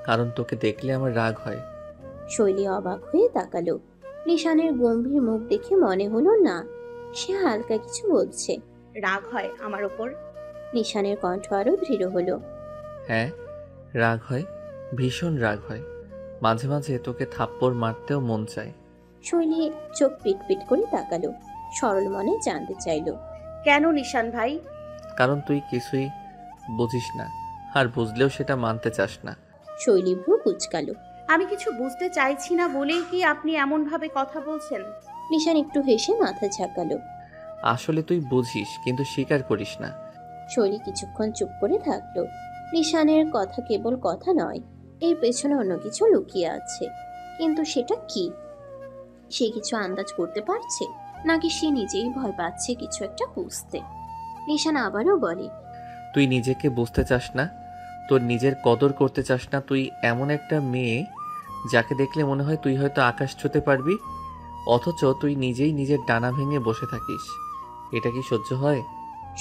কারণ তোকে দেখলে আমার রাগ হয়। শৈলী অবাক হয়ে তাকালো। নিশানের গম্ভীর মুখ দেখে মনে হলো না সে হালকা কিছু বলছে। রাগ হয় আমার ওপর? নিশানের কণ্ঠ আরো দৃঢ় হলো। হ্যাঁ, রাগ হয়, ভীষণ রাগ হয়। মাঝে মাঝে তোকে থাপ্পড় মারতেও মন চায়। শৈলী চোখ পিটপিট করে তাকালো, সরল মনে জানতে চাইল। কেন নিশান ভাই? কারণ তুই কিছুই বুঝিস না, আর বুঝলেও সেটা মানতে চাস না। শৈলী ভ্রু কুঁচকালো। আমি কিছু বুঝতে চাইছি না বলেই কি আপনি এমন ভাবে কথা বলছেন? নিশান একটু হেসে মাথা ঝাঁকালো। আসলে তুই বুঝিস কিন্তু স্বীকার করিস না। শৈলী কিছুক্ষণ চুপ করে থাকলো। নিশানের কথা কেবল কথা নয়, এর পেছনে অন্য কিছু লুকিয়ে আছে। কিন্তু সেটা কি? সে কিছু আন্দাজ করতে পারছে, নাকি সে নিজেই ভয় পাচ্ছে কিছু একটা বুঝতে? নিশান আবারও বলে, তুই নিজেকে বুঝতে চাস না, তোর নিজের কদর করতে চাস না। তুই এমন একটা মেয়ে যাকে দেখলে মনে হয় তুই হয়তো আকাশ ছুঁতে পারবি, অথচ তুই নিজেই নিজের ডানা ভেঙে বসে থাকিস। এটা কি সহ্য হয়?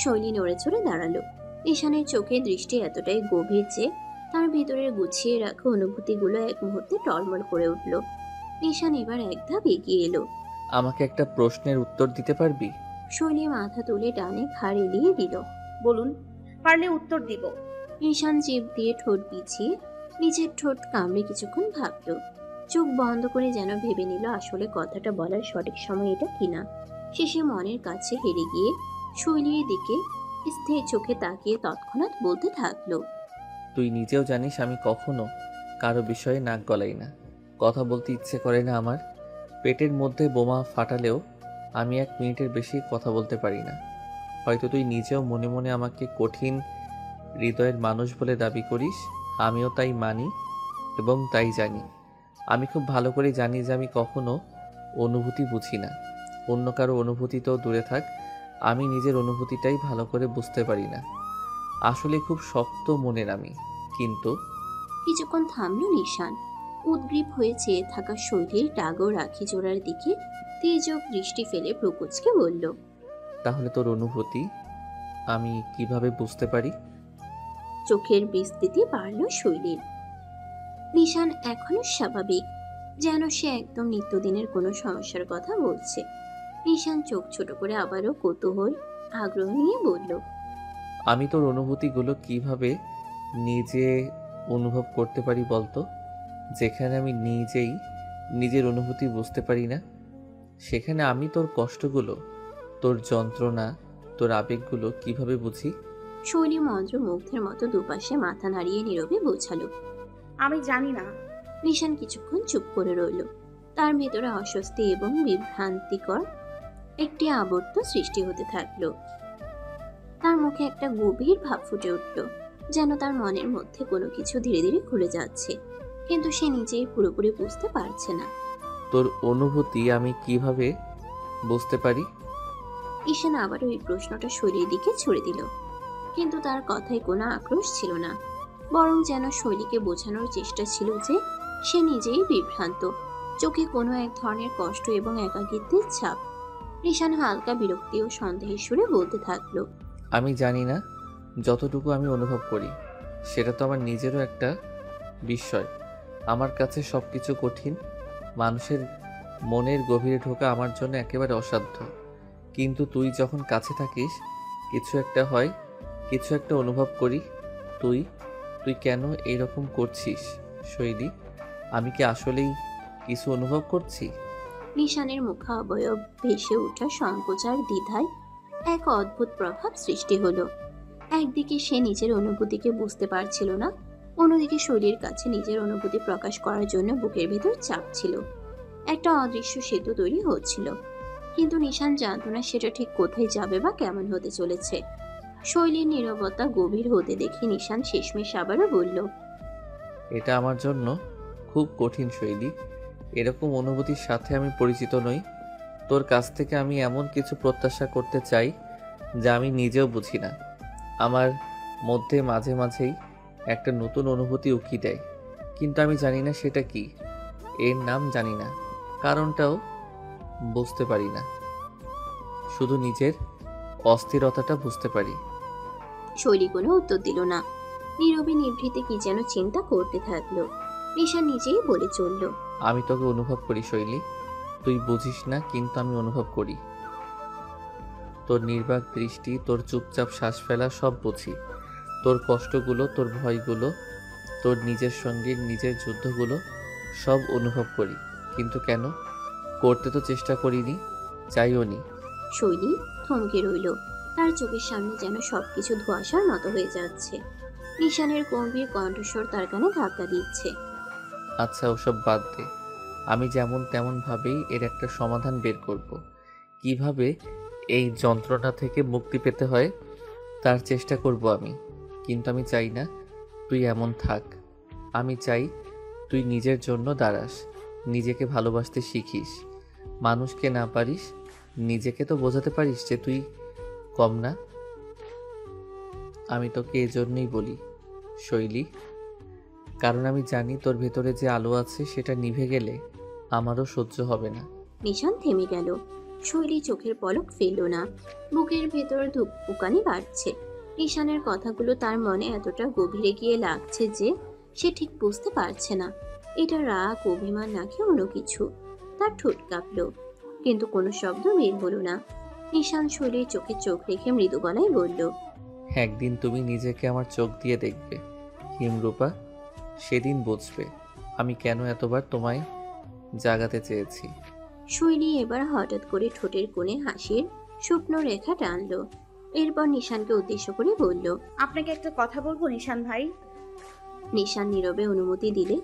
শৈলী নড়ে চড়ে দাঁড়ালো। নিশানের চোখে দৃষ্টি এতটাই গভীর যে তার ভিতরের গুছিয়ে রাখা অনুভূতিগুলো এক মুহূর্তে টলমল করে উঠল। নিশান এবার এক ধাপ এগিয়ে এলো। আমাকে একটা প্রশ্নের উত্তর দিতে পারবি? শৈলী মাথা তুলে ডানে ঘাড় এলিয়ে দিল। বলুন, পারলে উত্তর দিব। নিশান জিভ দিয়ে ঠোঁট বিছিয়ে নিজের ঠোঁট কামড়ে কিছুক্ষণ ভাবল। চোখ বন্ধ করে যেন ভেবে নিল আসলে কথাটা বলার সঠিক সময় এটা কিনা। শেষে মনের কাছে হেরে গিয়ে শৈলীর দিকে স্থির চোখে তাকিয়ে তৎক্ষণাৎ বলতে থাকলো। তুই নিজেও জানিস আমি কখনো কারো বিষয়ে নাক গলাই না। কথা বলতে ইচ্ছে করে না আমার। পেটের মধ্যে বোমা ফাটালেও আমি 1 মিনিটের বেশি কথা বলতে পারি না। হয়তো তুই নিজেও মনে মনে আমাকে কঠিন হৃদয়ের মানুষ বলে দাবি করিস, আমিও তাই মানি এবং তাই জানি। আমি খুব ভালো করে জানি যে আমি কখনো অনুভূতি বুঝি না। অন্য কারো অনুভূতি তো দূরে থাক, আমি নিজের অনুভূতিটাই ভালো করে বুঝতে পারি না। আসলে খুব শক্ত মনের আমি। কিন্তু কিছুক্ষণ থামলো নিশান। উদ্গ্রীব হয়ে চেয়ে থাকা শৈলীর ডাগর রাখি জোড়ার দিকে তেজক দৃষ্টি ফেলে প্রকুচকে বলল, তাহলে তোর অনুভূতি আমি কিভাবে বুঝতে পারি? চোখের বিস্তৃতি বাড়ল শৈলীর। নিশান এখনো স্বাভাবিক, যেন সে একদম নিত্যদিনের কোনো সমস্যার কথা বলছে। নিশান চোখ ছোট করে আবারও কৌতূহল আগ্রহ নিয়ে বলল, আমি তোর অনুভূতিগুলো কিভাবে নিজে অনুভব করতে পারি বলতো? যেখানে আমি নিজেই নিজের অনুভূতি বুঝতে পারি না, সেখানে আমি তোর কষ্টগুলো, তোর যন্ত্রণা, তোর আবেগগুলো কিভাবে বুঝি? শৈলী মন্ত্রমুগ্ধের মতো দুপাশে মাথা নাড়িয়ে নীরবে বোঝালো। আমি জানি না। নিশান কিছুক্ষণ চুপ করে রইল। তার ভেতরে অস্বস্তি এবং বিভ্রান্তিকর একটি আবর্ত সৃষ্টি হতে থাকলো। তার মুখে একটা গভীর ভাব ফুটে উঠল, যেন তার মনের মধ্যে কোনো কিছু ধীরে ধীরে খুলে যাচ্ছে, কিন্তু সে নিজেই পুরোপুরি বুঝতে পারছে না। তোর অনুভূতি আমি কিভাবে বুঝতে পারি? ঈশান আবারও এই প্রশ্নটা শৈলীর দিকে ছুড়ে দিল, কিন্তু তার কথায় কোনো আক্রোশ ছিল না, বরং যেন শৈলীকে বোঝানোর চেষ্টা ছিল যে সে নিজেই বিভ্রান্ত। চোখে কোনো এক ধরনের কষ্ট এবং একাকিত্বের ছাপ। ঈশান হালকা বিরক্তি ও সন্দেহের সুরে বলতে থাকলো, আমি জানি না। যতটুকু আমি অনুভব করি সেটা তো আমার নিজেরও একটা বিস্ময়। আমার কাছে সব কিছু কঠিন। মানুষের মনের গভীরে ঢোকা আমার জন্য একেবারে অসাধ্য। কিন্তু তুই যখন কাছে থাকিস, কিছু একটা হয়, কিছু একটা অনুভব করি। তুই তুই কেন এইরকম করছিস শৈলী? আমি কি আসলেই কিছু অনুভব করছি? নিশানের মুখাবয়ব ভেসে ওঠা সংকোচ আর দ্বিধায় এক অদ্ভুত প্রভাব সৃষ্টি হলো। একদিকে সে নিজের অনুভূতিকে বুঝতে পারছিল না, অন্যদিকে শরীরের কাছে নিজের অনুভূতি প্রকাশ করার জন্য বুকের ভেতর চাপ ছিল। একটা অদৃশ্য সেতু তৈরি হচ্ছিল, কিন্তু নিশান জানত না সেটা ঠিক কোথায় যাবে বা কেমন হতে চলেছে। শৈলীর নীরবতা গভীর হতে দেখে নিশান শেষমেশ আবারও বলল, এটা আমার জন্য খুব কঠিন শৈলী। এরকম অনুভূতির সাথে আমি পরিচিত নই। তোর কাছ থেকে আমি এমন কিছু প্রত্যাশা করতে চাই যা আমি নিজেও বুঝি না। আমার মধ্যে মাঝে মাঝেই একটা নতুন অনুভূতি উকি দেয়, কিন্তু আমি জানি না সেটা কি। এর নাম জানি না, কারণটাও বুঝতে পারি না। শুধু নিজের অস্থিরতাটা বুঝতে পারি। শৈলী কোনো উত্তর দিল না। নীরবে নিভৃতে কি যেন চিন্তা করতে থাকলো। নিশান নিজেই বলে চলল, আমি তোকে অনুভব করি শৈলী, তুই বুঝিস না কিন্তু আমি অনুভব করি। তোর নির্বাক দৃষ্টি, তোর চুপচাপ শ্বাস ফেলা সব বুঝি। তোর কষ্টগুলো, তোর ভয়গুলো, তোর নিজের সঙ্গে নিজের যুদ্ধগুলো সব অনুভব করি। কিন্তু কেন? করতে তো চেষ্টা করিনি, চাইও নি। শৈলী থমকে রইল। তার চোখের সামনে যেন সবকিছু ধোঁয়াশার মতো হয়ে যাচ্ছে। নিশানের গম্ভীর কণ্ঠস্বর তার কানে ধাক্কা দিচ্ছে। আচ্ছা ওসব বাদ দে, আমি যেমন তেমন ভাবেই এর একটা সমাধান বের করব। কিভাবে এই যন্ত্রণা থেকে মুক্তি পেতে হয় তার চেষ্টা করব আমি। কিন্তু আমি চাই না তুই এমন থাক। আমি চাই তুই নিজের জন্য দাঁড়াস, নিজেকে ভালোবাসতে শিখিস। মানুষকে না পারিস, নিজেকে তো বোঝাতে পারিস যে তুই কম না। আমি তোকে এজন্যই বলি শৈলী, কারণ আমি জানি তোর ভেতরে যে আলো আছে সেটা নিভে গেলে আমারও সহ্য হবে না। নিশান থেমে গেল। শৈলী চোখের পলক ফেলল না। বুকের ভেতর ধুকপুকানি বাড়ছে। নিশানের কথাগুলো তার মনে এতটা গভীরে গিয়ে লাগছে যে সে ঠিক বুঝতে পারছে না এটা রাগ, অভিমান নাকি অন্য কিছু। তার ঠোঁট কাঁপল, কিন্তু কোনো শব্দ বের হলো না। নিশান শৈলীর চোখে চোখ রেখে মৃদু গলায় বলল, একদিন তুমি নিজেকে আমার চোখ দিয়ে দেখবে হিমরূপা, সেদিন বুঝবে আমি কেন এতবার তোমায় জাগাতে চেয়েছি। শৈলী এবার হঠাৎ করে ঠোঁটের কোণে হাসির শুকনো রেখা টানলো। এরপর নিশানকে উদ্দেশ্য করে বলল, আপনাকে একটা কথা বলবো নিশান ভাই। নিশান নীরবে অনুমতি দিলে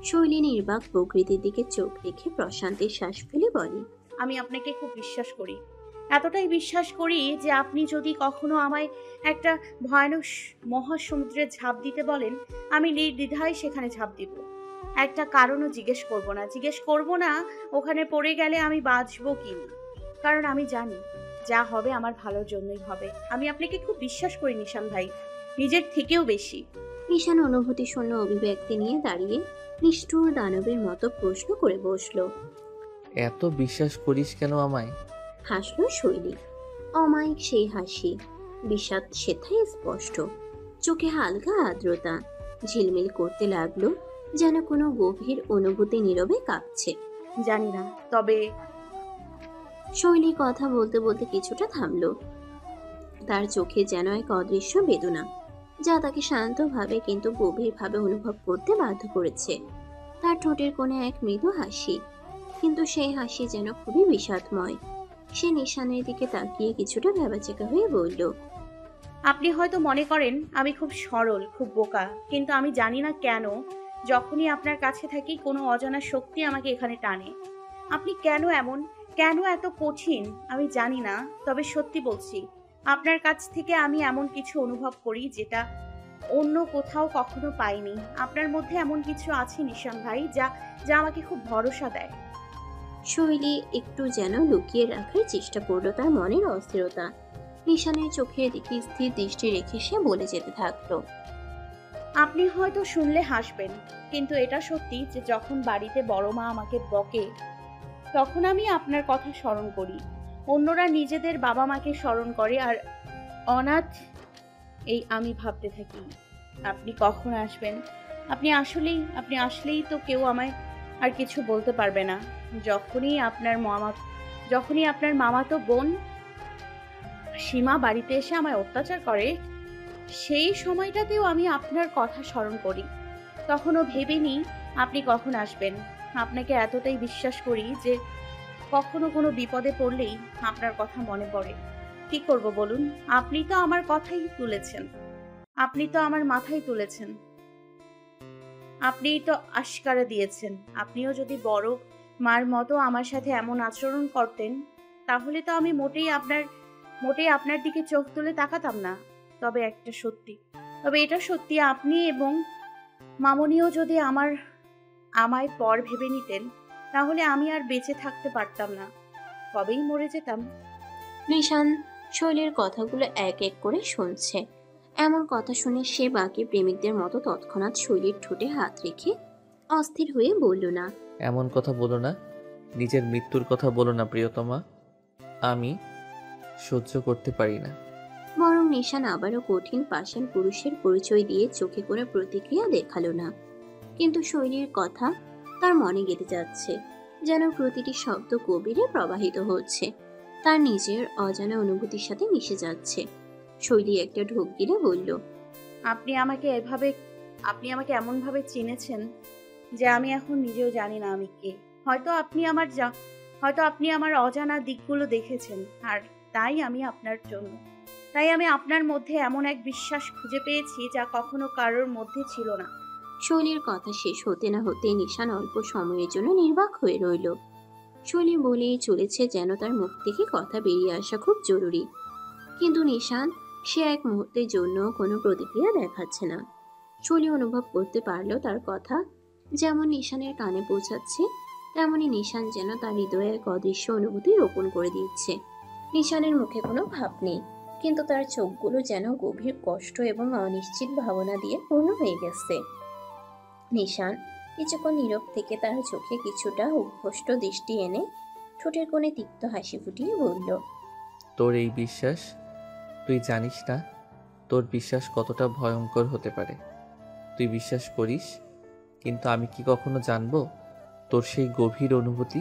শৈলী নির্বাক প্রকৃতির দিকে চোখ রেখে প্রশান্তির শ্বাস ফেলে বলে, আমি আপনাকে খুব বিশ্বাস করি, এতটাই বিশ্বাস করি যে আপনি যদি কখনো আমায় একটা ভয়ানক মহাসমুদ্রে ঝাঁপ দিতে বলেন, আমি নির্দ্বিধায় সেখানে ঝাঁপ দিব। একটা কারণও জিজ্ঞেস করব না ওখানে পড়ে গেলে আমি বাঁচবো কি না। কারণ আমি জানি যা হবে আমার ভালোর জন্যই হবে। আমি আপনাকে খুব বিশ্বাস করি নিশান ভাই, নিজের থেকেও বেশি। নিশান অনুভূতি শূন্য অভিব্যক্তি নিয়ে দাঁড়িয়ে নিষ্ঠুর দানবের মতো প্রশ্ন করে বসলো। এত বিশ্বাস করিস কেন আমায়? হাসলো শৈলী, অমায়িক সেই হাসি, বিষাদ সেথায় স্পষ্ট। চোখে হালকা আর্দ্রতা ঝিলমিল করতে লাগলো, যেন কোনো গভীর অনুভূতি নীরবে কাঁপছে। জানি না, তবে শৈলী কথা বলতে বলতে কিছুটা থামলো। তার চোখে যেন এক অদৃশ্য বেদনা, যা তাকে শান্তভাবে কিন্তু গভীরভাবে অনুভব করতে বাধ্য করেছে। তার ঠোঁটের কোণে এক মৃদু হাসি, কিন্তু সেই হাসি যেন খুবই বিষাদময়। সে নিশানের দিকে তাকিয়ে কিছুটা ভ্যাবাচেকা হয়ে বলল, আপনি হয়তো মনে করেন আমি খুব সরল, খুব বোকা, কিন্তু আমি জানি না কেন যখনই আপনার কাছে থাকি কোনো অজানা শক্তি আমাকে এখানে টানে। আপনি কেন এত কঠিন আমি জানি না, তবে সত্যি বলছি, আপনার কাছ থেকে আমি এমন কিছু অনুভব করি যেটা অন্য কোথাও কখনো পাইনি। আপনার মধ্যে এমন কিছু আছে নিশান ভাই, যা যা আমাকে খুব ভরসা দেয়। শৈলী একটু যেন লুকিয়ে রাখার চেষ্টা করলো তার মনের অস্থিরতা। নিশানের চোখের দিকে স্থির দৃষ্টি রেখে সে বলে যেতে থাকলো, আপনি হয়তো শুনলে হাসবেন, কিন্তু এটা সত্যি যে যখন বাড়িতে বড় মা আমাকে বকে, তখন আমি আপনার কথা স্মরণ করি। অন্যরা নিজেদের বাবা মাকে স্মরণ করে, আর অনাথ এই আমি ভাবতে থাকি আপনি কখন আসবেন। আপনি আসলেই তো কেউ আমায় আর কিছু বলতে পারবে না। যখনই আপনার মামাতো বোন সীমা বাড়িতে এসে আমায় অত্যাচার করে, সেই সময়টাতেও আমি আপনার কথা স্মরণ করি। তখনও ভেবে নিই আপনি কখন আসবেন। আপনাকে এতটাই বিশ্বাস করি যে কখনো কোনো বিপদে পড়লেই আপনার কথা মনে পড়ে। কি করব বলুন? আপনি তো আমার কথাই তুলেছেন, আপনি তো আমার মাথায় তুলেছেন, আপনিই তো আশকারা দিয়েছেন। আপনিও যদি বড় মার মতো আমার সাথে এমন আচরণ করতেন, তাহলে তো আমি মোটেই আপনার দিকে চোখ তুলে তাকাতাম না। তবে এটা সত্যি, আপনি এবং মামনিও যদি আমায় পর ভেবে নিতেন, তাহলে আমি আর বেঁচে থাকতে পারতাম না, কবেই মরে যেতাম। নিশান শৈলীর কথাগুলো এক এক করে শুনছে। এমন কথা শুনে সে বাকি প্রেমিকদের মতো তৎক্ষণাৎ শৈলীর ঠোঁটে হাত রেখে অস্থির হয়ে বলল, না এমন কথা বলো না, নিজের মৃত্যুর কথা বলো না প্রিয়তমা, আমি সহ্য করতে পারি না। বরং নিশান আবারও কঠিন পাষাণ পুরুষের পরিচয় দিয়ে চোখে কোনো প্রতিক্রিয়া দেখালো না। কিন্তু শৈলীর কথা তার মনে গেঁথে যাচ্ছে, যেন প্রতিটি শব্দ গভীরে প্রবাহিত হচ্ছে, তার নিজের অজানা অনুভূতির সাথে মিশে যাচ্ছে। শৈলী একটা ঢোক গিলে বলল, আপনি আমাকে এমনভাবে চিনেছেন যে আমি এখন নিজেও জানি না আমি কে। হয়তো আপনি আমার অজানা দিকগুলো দেখেছেন, আর তাই আমি আপনার মধ্যে এমন এক বিশ্বাস খুঁজে পেয়েছি যা কখনো কারোর মধ্যে ছিল না। শৈলীর কথা শেষ হতে না হতে নিশান অল্প সময়ের জন্য নির্বাক হয়ে রইল। শৈলী বলেই চলেছে যেন তার মুখ থেকে কথা বেরিয়ে আসা খুব জরুরি, কিন্তু নিশান সে এক মুহূর্তের জন্য কোনো প্রতিক্রিয়া দেখাচ্ছে না। শৈলী অনুভব করতে পারল তার কথা যেমন নিশানের কানে পৌঁছাচ্ছে, তেমনি নিশান যেন তার হৃদয়ে এক অদৃশ্য অনুভূতি রোপণ করে দিচ্ছে। নিশানের মুখে কোনো ভাব নেই, কিন্তু তার চোখগুলো যেন গভীর কষ্ট এবং অনিশ্চিত ভাবনা দিয়ে পূর্ণ হয়ে গেছে। নিশান কিছুক্ষণ নীরব থেকে তার চোখে কিছুটা উদ্ভষ্ট দৃষ্টি এনে ঠোঁটের কোণে তিক্ত হাসি ফুটিয়ে বলল, তোর এই বিশ্বাস, তুই জানিস না তোর বিশ্বাস কতটা ভয়ঙ্কর হতে পারে। তুই বিশ্বাস করিস, কিন্তু আমি কি কখনো জানবো তোর সেই গভীর অনুভূতি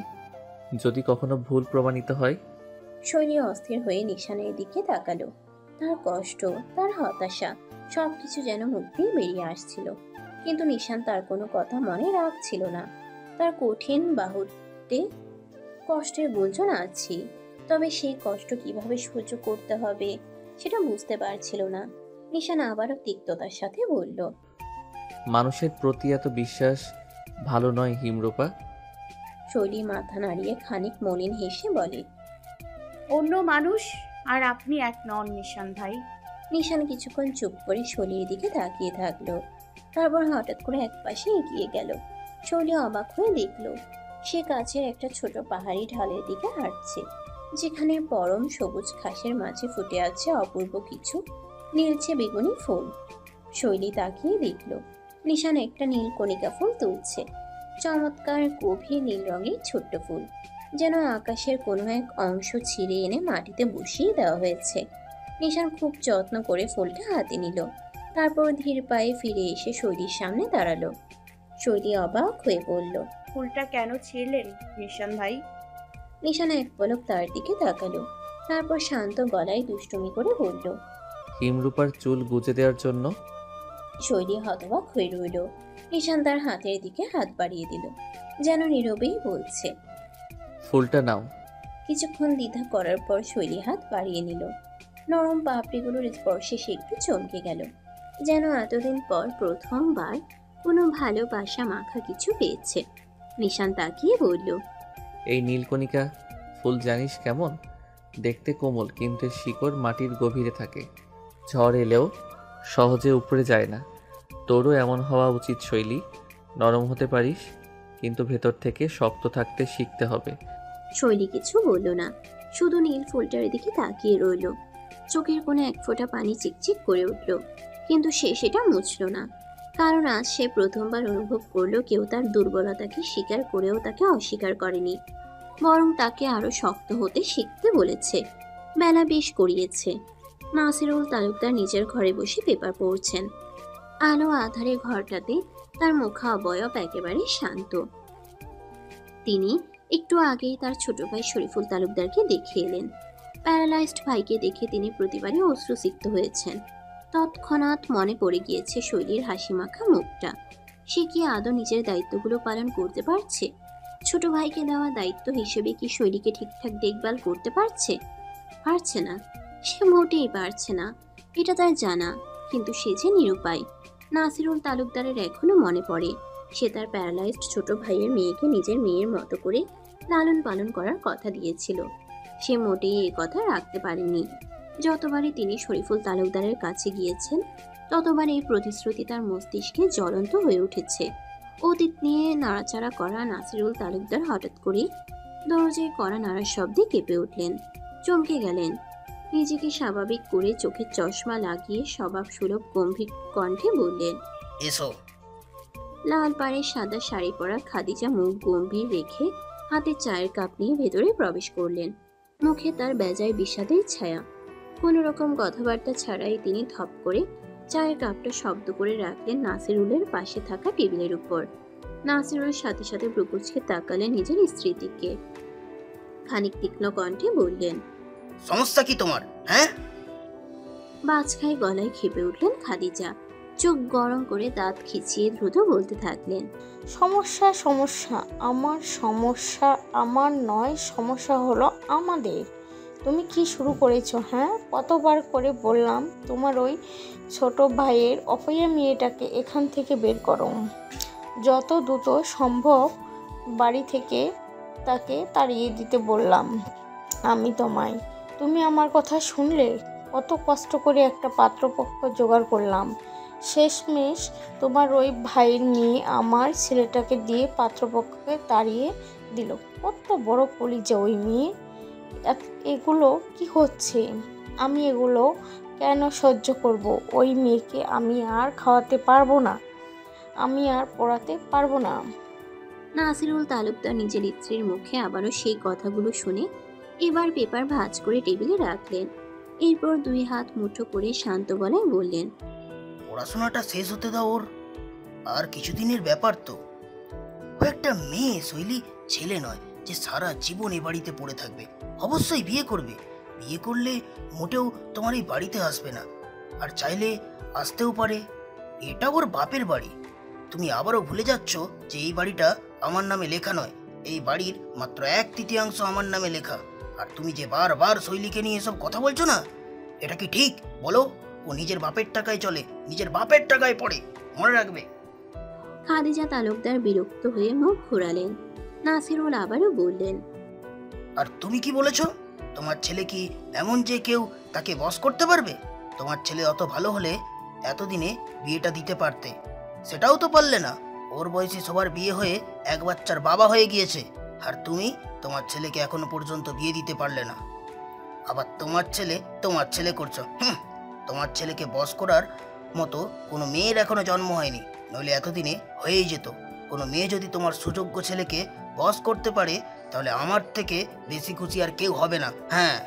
যদি কখনো ভুল প্রমাণিত হয়? শৈলী অস্থির হয়ে নিশানের দিকে তাকালো। তার কষ্ট, তার হতাশা সবকিছু যেন মুখ দিয়ে বেরিয়ে আসছিল, কিন্তু নিশান তার কোনো কথা মনে রাখছিল না। তার কঠিন বাহুতে কষ্টের গুঞ্জন আছে, তবে সেই কষ্ট কিভাবে সহ্য করতে হবে সেটা বুঝতে পারছিল না। নিশান আবারও তিক্ততার সাথে বলল, মানুষের প্রতি এত বিশ্বাস ভালো নয় হিমরূপা। শৈলী মাথা নাড়িয়ে খানিক মলিন হেসে বলে, অন্য মানুষ আর আপনি এক নন নিশান ভাই। নিশান কিছুক্ষণ চুপ করে শৈলীর দিকে তাকিয়ে থাকলো, তারপর হঠাৎ করে একপাশে এগিয়ে গেল। শৈলী অবাক হয়ে দেখলো সে কাছের একটা ছোট পাহাড়ি ঢালের দিকে হাঁটছে, যেখানে পরম সবুজ ঘাসের মাঝে ফুটে আছে অপূর্ব কিছু নীলচে বেগুনি ফুল। শৈলী তাকিয়ে দেখলো নিশান একটা নীল কণিকা ফুল তুলছে। চমৎকার গভীর নীল রঙের ছোট্ট ফুল, যেন আকাশের কোনো এক অংশ ছিঁড়ে এনে মাটিতে বসিয়ে দেওয়া হয়েছে। নিশান খুব যত্ন করে ফুলটা হাতে নিল, তারপর ধীর পায়ে ফিরে এসে শৈলীর সামনে দাঁড়ালো। শৈলী অবাক হয়ে বলল, ফুলটা কেন ছিঁড়লেন নিশান ভাই? নিশান এক পলক তার দিকে তাকালো, তারপর শান্ত গলায় দুষ্টুমি করে বলল, হিমরূপার চুল গুজে দেওয়ার জন্য। শৈলী হতবাক হয়ে রইল। নিশান তার হাতের দিকে হাত বাড়িয়ে দিল, যেন নীরবেই বলছে। ফুলটা নাও। কিছুক্ষণ দ্বিধা করার পর শৈলী হাত বাড়িয়ে নিল। নরম পাপড়িগুলোর স্পর্শে সে একটু চমকে গেল, যেন এতদিন পর প্রথমবার কোনো ভালোবাসা মাখা কিছু পেয়েছে। নিশান তাকিয়ে বলল, এই নীলকণিকা ফুল জানিস কেমন দেখতে? কোমল, কিন্তু এর শিকড় মাটির গভীরে থাকে। ঝড় এলেও সহজে উপরে যায় না। তোরও এমন হওয়া উচিত শৈলী। নরম হতে পারিস, কিন্তু ভেতর থেকে শক্ত থাকতে শিখতে হবে। শৈলী কিছু বলল না, শুধু নীল ফুলটার দিকে তাকিয়ে রইল। চোখের কোণে এক ফোঁটা পানি চিকচিক করে উঠল, কিন্তু সে সেটা মুছল না, কারণ আজ সে প্রথমবার অনুভব করলো কেউ তার দুর্বলতাকে স্বীকার করেও তাকে অস্বীকার করেনি, বরং তাকে আরো শক্ত হতে শিখতে বলেছে। বেলা বেশ গড়িয়েছে। নাসিরুল তালুকদার নিজের ঘরে বসে পেপার পড়ছেন। আলো আধারে ঘরটাতে তার মুখাবয়ব একেবারে শান্ত। তিনি একটু আগেই তার ছোট ভাই শরীফুল তালুকদারকে দেখে এলেন। প্যারালাইজড ভাইকে দেখে তিনি প্রতিবারই অশ্রুসিক্ত হয়েছেন। তৎক্ষণাৎ মনে পড়ে গিয়েছে শৈলীর হাসিমাখা মুখটা। সে কি আদৌ নিজের দায়িত্বগুলো পালন করতে পারছে? ছোট ভাইকে দেওয়া দায়িত্ব হিসেবে কি শৈলীকে ঠিকঠাক দেখভাল করতে পারছে? পারছে না, সে মোটেই পারছে না, এটা তার জানা। কিন্তু সে যে নিরুপায়। নাসিরুল তালুকদারের এখনো মনে পড়ে সে তার প্যারালাইজড ছোট ভাইয়ের মেয়েকে নিজের মেয়ের মতো করে লালন পালন করার কথা দিয়েছিল। সে মোটেই এই কথা রাখতে পারেনি। যতবারই তিনি শরীফুল তালুকদারের কাছে গিয়েছেন, ততবার এই প্রতিশ্রুতি তার মস্তিষ্কে জ্বলন্ত হয়ে উঠেছে। অতীত নিয়ে নাড়াচাড়া করা নাসিরুল তালুকদার হঠাৎ করে দরজায় কড়া নাড়ার শব্দে কেঁপে উঠলেন, চমকে গেলেন। নিজেকে স্বাভাবিক করে চোখের চশমা লাগিয়ে স্বভাব সুলভ গম্ভীর কণ্ঠে বললেন, এসো। লাল পাড়ের সাদা শাড়ি পরা খাদিজা মুখ গম্ভীর রেখে হাতে চায়ের কাপ নিয়ে ভেতরে প্রবেশ করলেন। মুখে তার বেজায় বিষাদের ছায়া। কোনো রকম কথাবার্তা ছাড়াই তিনি ধপ করে চায়ের কাপটা শব্দ করে রাখলেন নাসিরুলের পাশে থাকা টেবিলের উপর। নাসিরুল সাথে সাথে ব্রুকুচকে তাকালেন নিজের স্ত্রীর দিকে। খানিক তীক্ষ্ণ কণ্ঠে বললেন, সমস্যা কি তোমার? হ্যাঁ, বাজখাই গলায় খেপে উঠলেন খাদিজা। চোখ গরম করে দাঁত খিচিয়ে দ্রুত বলতে থাকলেন, সমস্যা সমস্যা আমার সমস্যা আমার নয়, সমস্যা হলো আমাদের। তুমি কি শুরু করেছো? হ্যাঁ, কতবার করে বললাম তোমার ওই ছোট ভাইয়ের অপয়া মেয়েটাকে এখান থেকে বের করো, যত দ্রুত সম্ভব বাড়ি থেকে তাকে তাড়িয়ে দিতে বললাম আমি তোমায়। তুমি আমার কথা শুনলে? কত কষ্ট করে একটা পাত্রপক্ষ জোগাড় করলাম, শেষমেশ তোমার ওই ভাইয়ের মেয়ে আমার ছেলেটাকে দিয়ে পাত্রপক্ষকে তাড়িয়ে দিল। কত বড় কলিজা ওই মেয়ে। এগুলো কি হচ্ছে? আমি এগুলো কেন সহ্য করব? ওই মেয়েকে আমি আর খাওয়াতে পারবো না, আমি আর পড়াতে পারবো না। নাসিরুল তালুকদার নিজের স্ত্রীর মুখে আবারও সেই কথাগুলো শুনে এবার পেপার ভাঁজ করে টেবিলে রাখলেন। এরপর দুই হাত মুঠো করে শান্ত গলায় বললেন, পড়াশোনাটা শেষ হতে দাও ওর, আর কিছুদিনের ব্যাপার তো। ও একটা মেয়ে শৈলী, ছেলে নয় যে সারা জীবন এ বাড়িতে পড়ে থাকবে। অবশ্যই বিয়ে করবে, বিয়ে করলে মোটেও তোমার এই বাড়িতে আসবে না, আর চাইলে আসতেও পারে। এটা ওর বাপের বাড়ি। তুমি আবারও ভুলে যাচ্ছ যে এই বাড়িটা আমার নামে লেখা নয়, এই বাড়ির মাত্র 1/3 আমার নামে লেখা। আর তুমি যে বারবার শৈলীকে নিয়ে এসব কথা বলছো না, এটা কি ঠিক বলো? ও নিজের বাপের টাকায় চলে, নিজের বাপের টাকায় পড়ে, মনে রাখবে। খাদিজা তালুকদার বিরক্ত হয়ে মুখ ঘোরালেন। নাসিরুল আবারও বললেন, আর তুমি কি বলেছ? তোমার ছেলে কি এমন যে কেউ তাকে বশ করতে পারবে? তোমার ছেলে অত ভালো হলে এতদিনে বিয়েটা দিতে পারতে, সেটাও তো পারলে না। ওর বয়সী সবার বিয়ে হয়ে এক বাচ্চার বাবা হয়ে গিয়েছে, আর তুমি তোমার ছেলেকে এখনো পর্যন্ত বিয়ে দিতে পারলে না। আবার তোমার ছেলে করছো। তোমার ছেলেকে বশ করার মতো কোনো মেয়ের এখনো জন্ম হয়নি, নইলে এতদিনে হয়েই যেত। কোনো মেয়ে যদি তোমার সুযোগ্য ছেলেকে বশ করতে পারে, তাহলে আমার থেকে বেশি খুশি আর কেউ হবে না। হ্যাঁ।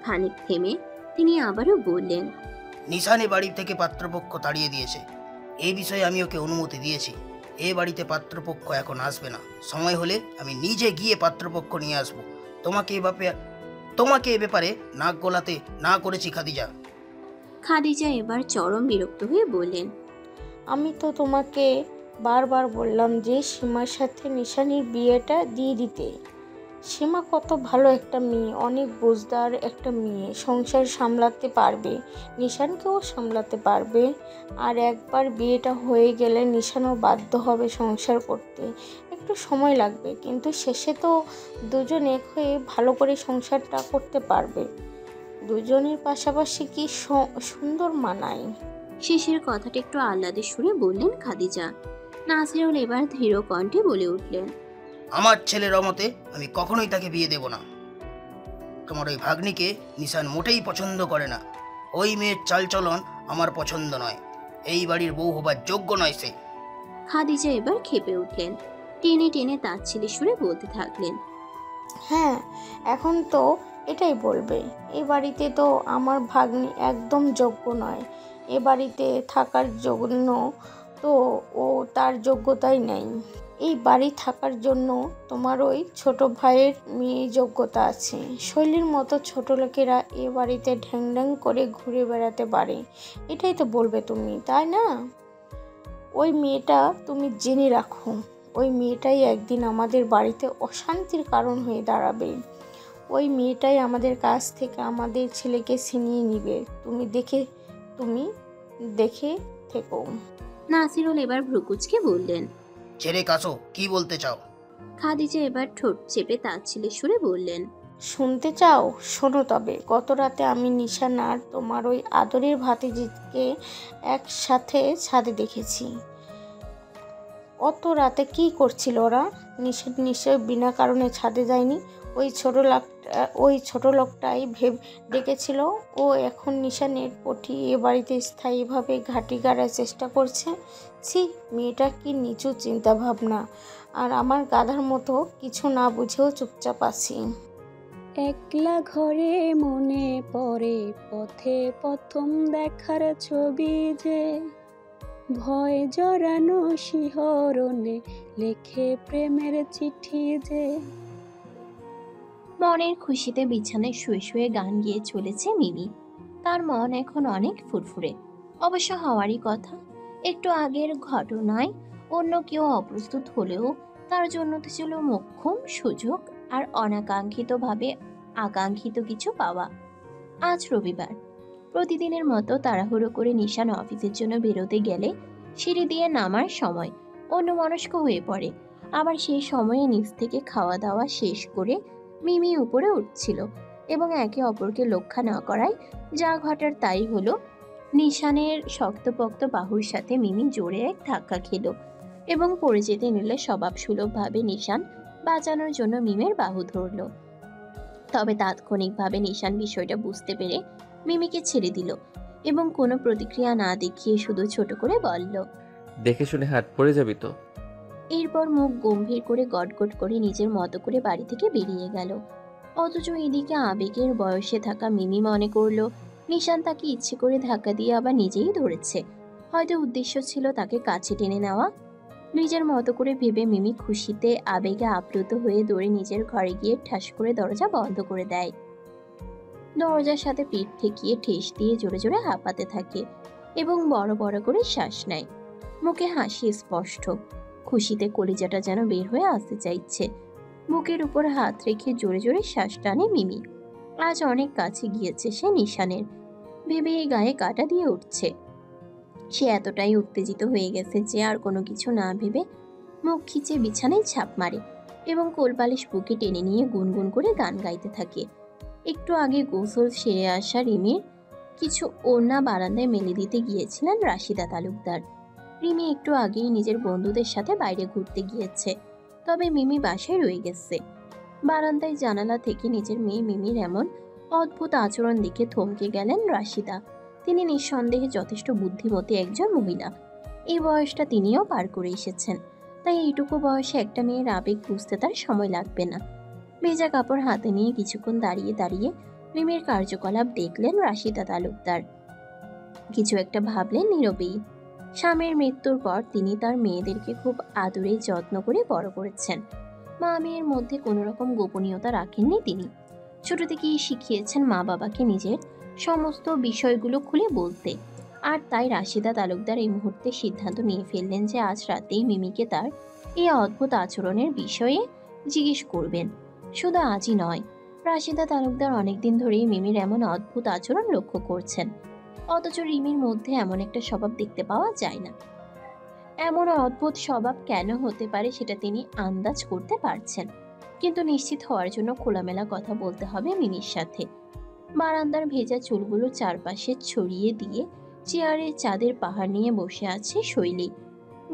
খানিক থেমে তিনি আবারও বললেন, নিশানে বাড়ি থেকে পাত্রপক্ষ তাড়িয়ে দিয়েছে, এই বিষয়ে আমি ওকে অনুমতি দিয়েছি। এ বাড়িতে পাত্রপক্ষ এখন আসবে না, সময় হলে আমি নিজে গিয়ে পাত্রপক্ষ নিয়ে আসবো। তোমাকে এ ব্যাপারে নাক গলাতে না করেছি খাদিজা। খাদিজা এবার চরম বিরক্ত হয়ে বললেন, আমি তো তোমাকে বারবার বললাম যে সীমার সাথে নিশানির বিয়েটা দিয়ে দিতে। সীমা কত ভালো একটা মেয়ে, অনেক বুঝদার একটা মেয়ে, সংসার সামলাতে পারবে, নিশানকেও সামলাতে পারবে। আর একবার বিয়েটা হয়ে গেলে নিশানও বাধ্য হবে সংসার করতে। একটু সময় লাগবে, কিন্তু শেষে তো দুজন এক হয়ে ভালো করে সংসারটা করতে পারবে। দুজনের পাশাপাশি কি সুন্দর মানায়। শেষের কথাটা একটু আহ্লাদের সুরে বললেন খাদিজা। নাসিরুল এবার ধীর কণ্ঠে বলে উঠলেন, আমার ছেলের অমতে আমি কখনোই তাকে বিয়ে দেব না। তোমার ওই ভাগ্নিকে নিশান মোটেই পছন্দ করে না। ওই মেয়ের চালচলন আমার পছন্দ নয়, এই বাড়ির বউ হবার যোগ্য নয় সে। খাদিজা এবার খেপে উঠলেন। টেনে টেনে তাচ্ছিল্যের সুরে বলতে থাকলেন, হ্যাঁ, এখন তো এটাই বলবে। এ বাড়িতে তো আমার ভাগ্নি একদম যোগ্য নয়, এ বাড়িতে থাকার জন্য তো ও তার যোগ্যতাই নেই। এই বাড়ি থাকার জন্য তোমার ওই ছোট ভাইয়ের মেয়ে যোগ্যতা আছে। শৈলীর মতো ছোট লোকেরা এ বাড়িতে ঢ্যাং ঢ্যাং করে ঘুরে বেড়াতে পারে, এটাই তো বলবে তুমি, তাই না? ওই মেয়েটা তুমি জেনে রাখো, ওই মেয়েটাই একদিন আমাদের বাড়িতে অশান্তির কারণ হয়ে দাঁড়াবে। ওই মেয়েটাই আমাদের কাছ থেকে আমাদের ছেলেকে ছিনিয়ে নিবে। তুমি দেখে থেকো। নাসিরুল এবার ভ্রুকুচকে বললেন। ছেড়ে কাছো, কি বলতে চাও? খাদিজা এবার ঠোঁট চেপে তাচ্ছিল্যের সুরে বললেন, শুনতে চাও? শোনো তবে। গত রাতে আমি নিশান আর তোমার ওই আদরের ভাতিজিকে একসাথে ছাদে দেখেছি। অত রাতে কি করছিল ওরা? নিশান নিশ্চয় বিনা কারণে ছাদে যায়নি। ওই ছোট লোকটাই ডেকেছিল। ও এখন নিশানের পটি এ বাড়িতে স্থায়ীভাবে ঘাঁটি গাড়ার চেষ্টা করছে। ছি, মেয়েটা কি নিচু চিন্তা ভাবনা। আর আমার গাধার মতো কিছু না বুঝেও চুপচাপ আছি। একলা ঘরে মনে পড়ে পথে প্রথম দেখার ছবি যে, ভয় জড়ানো শিহরণে লেখে প্রেমের চিঠি যে। মনের খুশিতে বিছানায় শুয়ে শুয়ে গান গেয়ে চলেছে মিমি। তার মন এখন অনেক ফুরফুরে। অবশ্য হওয়ারই কথা। একটু আগের ঘটনায় অন্য কেউ অপ্রস্তুত হলেও তার জন্য তো ছিল মোক্ষম সুযোগ আর অনাকাঙ্ক্ষিতভাবে আকাঙ্ক্ষিত কিছু পাওয়া। আজ রবিবার। প্রতিদিনের মতো তাড়াহুড়ো করে নিশান অফিসের জন্য বেরোতে গেলে সিঁড়ি দিয়ে নামার সময় অন্যমনস্ক হয়ে পড়ে। আবার সেই সময়ে নিচ থেকে খাওয়া দাওয়া শেষ করে মিমি উপরে উঠছিল এবং একে অপরকে লক্ষ্য না করায় যা ঘটার তাই হলো। নিশানের শক্তপোক্ত বাহুর সাথে মিমি জোরে এক ধাক্কা খেল এবং পড়ে যেতে নিলে স্বভাবসুলভভাবে নিশান বাঁচানোর জন্য মিমের বাহু ধরল। তবে তাৎক্ষণিকভাবে নিশান বিষয়টা বুঝতে পেরে মিমিকে ছেড়ে দিল এবং কোনো প্রতিক্রিয়া না দেখিয়ে শুধু ছোট করে বলল, দেখে শুনে হাত পড়ে যাবি তো। এরপর মুখ গম্ভীর করে গটগট করে নিজের মতো করে বাড়ি থেকে বেরিয়ে গেল। অথচ এদিকে আবেগের বয়সে থাকা মিমি মনে করলো নিশান তাকে ইচ্ছে করে ধাক্কা দিয়ে আবার নিজেই ধরেছে। হয়তো উদ্দেশ্য ছিল তাকে কাছে টেনে নেওয়া। নিজের মতো করে ভেবে মিমি খুশিতে আবেগে আপ্লুত হয়ে দৌড়ে নিজের ঘরে গিয়ে ঠাস করে দরজা বন্ধ করে দেয়। দরজার সাথে পিঠ ঠেকিয়ে ঠেস দিয়ে জোরে জোরে হাঁপাতে থাকে এবং বড় বড় করে শ্বাস নেয়। মুখে হাসি স্পষ্ট। খুশিতে কলিজাটা যেন বের হয়ে আসতে চাইছে। বুকের উপর হাত রেখে জোরে জোরে শ্বাস টানে মিমি। আজ অনেক কাছে গিয়েছে সে নিশানের, ভেবে গায়ে কাঁটা দিয়ে উঠছে। সে এতটাই উত্তেজিত হয়ে গেছে যে আর কোনো কিছু না ভেবে মুখ খিচে বিছানায় ছাপ মারে এবং কোলবালিশ বুকে টেনে নিয়ে গুনগুন করে গান গাইতে থাকে। একটু আগে গোসল সেরে আসা রিমির কিছু ওড়না বারান্দায় মেলে দিতে গিয়েছিলেন রাশিদা তালুকদার। রিমি একটু আগেই নিজের বন্ধুদের সাথে বাইরে ঘুরতে গিয়েছে, তবে মিমি বাসায় রয়ে গেছে। বারান্দায় জানালা থেকে নিজের মেয়ে মিমির এমন অদ্ভুত আচরণ দেখে থমকে গেলেন রাশিদা। তিনি নিঃসন্দেহে যথেষ্ট বুদ্ধিমতী একজন মহিলা। এই বয়সটা তিনিও পার করে এসেছেন, তাই এইটুকু বয়সে একটা মেয়ের আবেগ বুঝতে তার সময় লাগবে না। ভেজা কাপড় হাতে নিয়ে কিছুক্ষণ দাঁড়িয়ে দাঁড়িয়ে মিমির কার্যকলাপ দেখলেন রাশিদা তালুকদার। কিছু একটা ভাবলেন নীরবেই। স্বামীর মৃত্যুর পর তিনি তার মেয়েদেরকে খুব আদরে যত্ন করে বড় করেছেন। মা মেয়ের মধ্যে কোনো রকম গোপনীয়তা রাখেননি তিনি। ছোট থেকেই শিখিয়েছেন মা বাবাকে নিজের সমস্ত বিষয়গুলো খুলে বলতে। আর তাই রাশিদা তালুকদার এই মুহূর্তে সিদ্ধান্ত নিয়ে ফেললেন যে আজ রাতেই মিমিকে তার এই অদ্ভুত আচরণের বিষয়ে জিজ্ঞেস করবেন। শুধু আজই নয়, রাশিদা তালুকদার অনেকদিন ধরেই মিমির এমন অদ্ভুত আচরণ লক্ষ্য করছেন। অথচ রিমির মধ্যে এমন একটা স্বভাব দেখতে পাওয়া যায় না। এমন অদ্ভুত স্বভাব কেন হতে পারে সেটা তিনি আন্দাজ করতে পারছেন, কিন্তু নিশ্চিত হওয়ার জন্য খোলামেলা কথা বলতে হবে মিমির সাথে। বারান্দার ভেজা চুলগুলো চারপাশে ছড়িয়ে দিয়ে চেয়ারে চাঁদের পাহাড় নিয়ে বসে আছে শৈলী।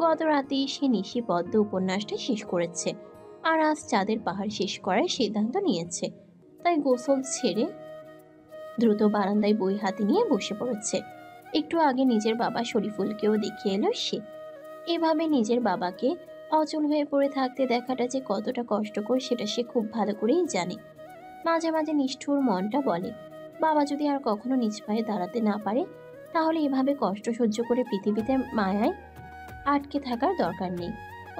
গত রাতেই সে নিশি পদ্ম উপন্যাসটা শেষ করেছে আর আজ চাঁদের পাহাড় শেষ করার সিদ্ধান্ত নিয়েছে। তাই গোসল ছেড়ে দ্রুত বারান্দায় বই হাতে নিয়ে বসে পড়েছে। একটু আগে নিজের বাবা শরীফুলকেও দেখে এলো সে। এভাবে নিজের বাবাকে অচল হয়ে পড়ে থাকতে দেখাটা যে কতটা কষ্টকর সেটা সে খুব ভালো করেই জানে। মাঝে মাঝে নিষ্ঠুর মনটা বলে, বাবা যদি আর কখনো নিজ পায়ে দাঁড়াতে না পারে তাহলে এভাবে কষ্ট সহ্য করে পৃথিবীতে মায়ায় আটকে থাকার দরকার নেই।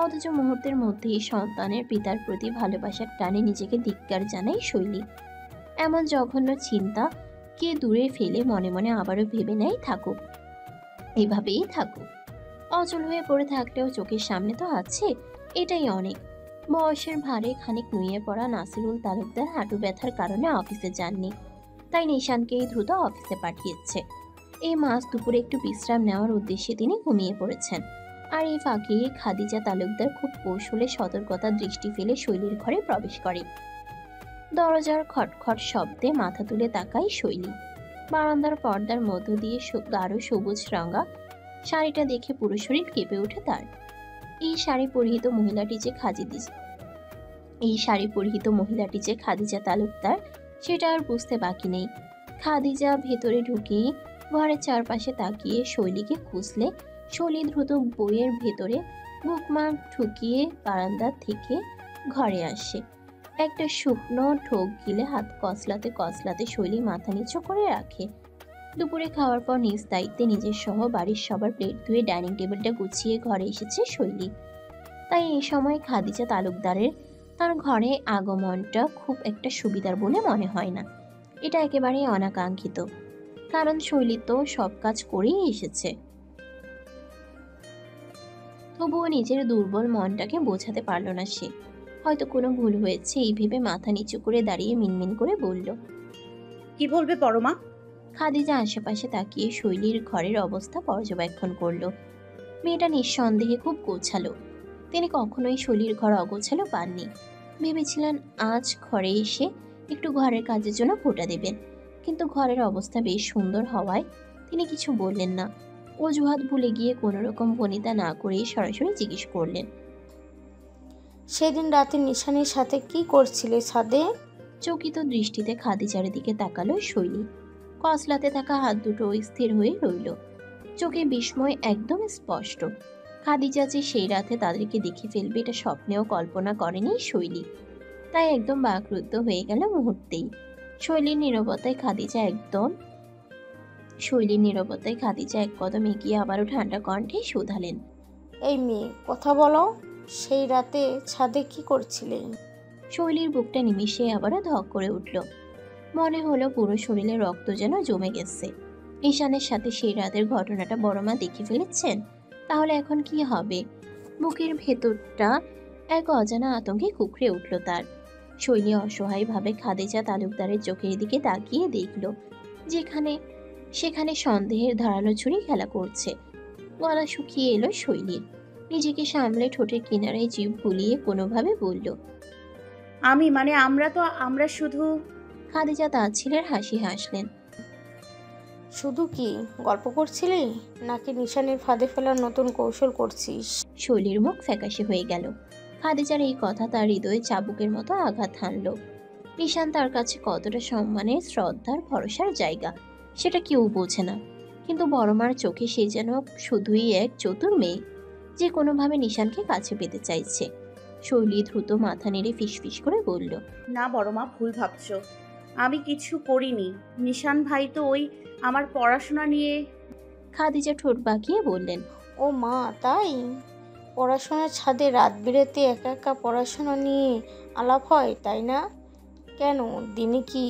অথচ মুহূর্তের মধ্যেই সন্তানের পিতার প্রতি ভালোবাসার টানে নিজেকে ধিক্কার জানায় শৈলী। এমন জঘন্য চিন্তা কে দূরে ফেলে মনে মনে আবারও ভেবে নেয় থাকুক, এভাবেই থাকুক। অচল হয়ে পড়ে থাকলেও চোখের সামনে তো আছে, এটাই অনেক। বয়সের ভারে খানিক নুয়ে পড়া নাসিরুল তালুকদার হাঁটু ব্যথার কারণে অফিসে যাননি, তাই নিশানকেই দ্রুত অফিসে পাঠিয়েছে। এই মাস দুপুরে একটু বিশ্রাম নেওয়ার উদ্দেশ্যে তিনি ঘুমিয়ে পড়েছেন। আর এই ফাঁকে খাদিজা তালুকদার খুব কৌশলে সতর্কতার দৃষ্টি ফেলে শৈলীর ঘরে প্রবেশ করে। দরজার খটখট শব্দে মাথা তুলে তাকায় শৈলী। বারান্দার পর্দার মধ্য দিয়ে গাঢ় সবুজ রঙা শাড়িটা দেখে পুরো শরীর কেঁপে ওঠে তার। এই শাড়ি পরিহিত মহিলাটি যে খাদিজা তালুকদার সেটা আর বুঝতে বাকি নেই। খাদিজা ভেতরে ঢুকে ঘরের চারপাশে তাকিয়ে শৈলীকে খুঁজলে শৈলী দ্রুত বইয়ের ভেতরে বুকমার্ক ঠুকিয়ে বারান্দা থেকে ঘরে আসে। একটা শুকনো ঠোক গিলে হাত কসলাতে কসলাতে শৈলী মাথা নিচু করে রাখে। দুপুরে খাওয়ার পর নিজ দায়িত্বে নিজের সহ বাড়ির সবার প্লেট ধুয়ে ডাইনিং টেবিলটা গুছিয়ে ঘরে এসেছে শৈলী। তাই এই সময় খাদিজা তালুকদারের তার ঘরে আগমনটা খুব একটা সুবিধার বলে মনে হয় না। এটা একেবারেই অনাকাঙ্ক্ষিত, কারণ শৈলী তো সব কাজ করেই এসেছে। তবুও নিজের দুর্বল মনটাকে বোঝাতে পারল না সে। হয়তো কোনো ভুল হয়েছে এই ভেবে মাথা নিচু করে দাঁড়িয়ে মিনমিন করে বলল। কি বলবে বড় মা? খাদিজা আশেপাশে তাকিয়ে শৈলীর ঘরের অবস্থা পর্যবেক্ষণ করলো। মেয়েটা নিঃসন্দেহে খুব গোছালো। তিনি কখনোই শৈলীর ঘর অগোছালো পাননি। ভেবেছিলেন আজ ঘরে এসে একটু ঘরের কাজের জন্য খোঁটা দেবেন, কিন্তু ঘরের অবস্থা বেশ সুন্দর হওয়ায় তিনি কিছু বললেন না। অজুহাত ভুলে গিয়ে কোনো রকম বনিতা না করে সরাসরি জিজ্ঞেস করলেন, সেদিন রাতে নিশানের সাথে কি করছিলে ছাদে? চকিত দৃষ্টিতে খাদিজার দিকে তাকালো শৈলী। কসলাতে থাকা হাত দুটো স্থির হয়ে রইল। চোখে বিস্ময় একদম স্পষ্ট। খাদিজা যে সেই রাতে তাদেরকে দেখে ফেলবে এটা স্বপ্নেও কল্পনা করেনি শৈলী। তাই একদম বাকরুদ্ধ হয়ে গেল মুহূর্তেই। শৈলীর নীরবতায় খাদিজা এক কদম এগিয়ে আবারও ঠান্ডা কণ্ঠে শুধালেন, এই মেয়ে, কথা বলো, সেই রাতে ছাদে কি করছিলে? শৈলীর বুকটা নিমিষে আবারও ধক করে উঠল। মনে হলো পুরো শরীরে রক্ত যেন জমে গেছে। ঈশানের সাথে সেই রাতের ঘটনাটা বড়মা দেখে ফেলেছেন, তাহলে এখন কি হবে? বুকের ভেতরটা এক অজানা আতঙ্কে কুকড়ে উঠল তার। শৈলী অসহায়ভাবে খাদিজা তালুকদারের চোখের দিকে তাকিয়ে দেখল, সেখানে সন্দেহের ধারালো ছুরি খেলা করছে। গলা শুকিয়ে এলো শৈলীর। নিজেকে সামলে ঠোঁটের কিনারায় জিভ বুলিয়ে কোনোভাবে বলল, আমরা শুধু। খাদিজা তাচ্ছিলের হাসি হাসলেন। শুধু কি গল্প করছিলি, নাকি নিশানের ফাঁদে ফেলার নতুন কৌশল করছিস? শৈলীর মুখ ফ্যাকাশে হয়ে গেল। খাদিজার এই কথা তার হৃদয়ে চাবুকের মতো আঘাত হানল। নিশান তার কাছে কতটা সম্মানের, শ্রদ্ধার, ভরসার জায়গা সেটা কেউ বোঝে না, কিন্তু বড়মার চোখে সে যেন শুধুই এক চতুর মেয়ে যে কোনোভাবে নিশানকে কাছে পেতে চাইছে। শৈলী দ্রুত মাথা নেড়ে ফিসফিস করে বলল, না বড় মা, ভুল ভাবছো। আমি কিছু করিনি। নিশান ভাই তো ওই আমার পড়াশোনা নিয়ে। খাদিজা ঠোঁট বাঁকিয়ে বললেন, ও মা, তাই? পড়াশোনার ছাদে রাত বিরেতে একা একা পড়াশোনা নিয়ে আলাপ হয়, তাই না? কেন, দিনে কি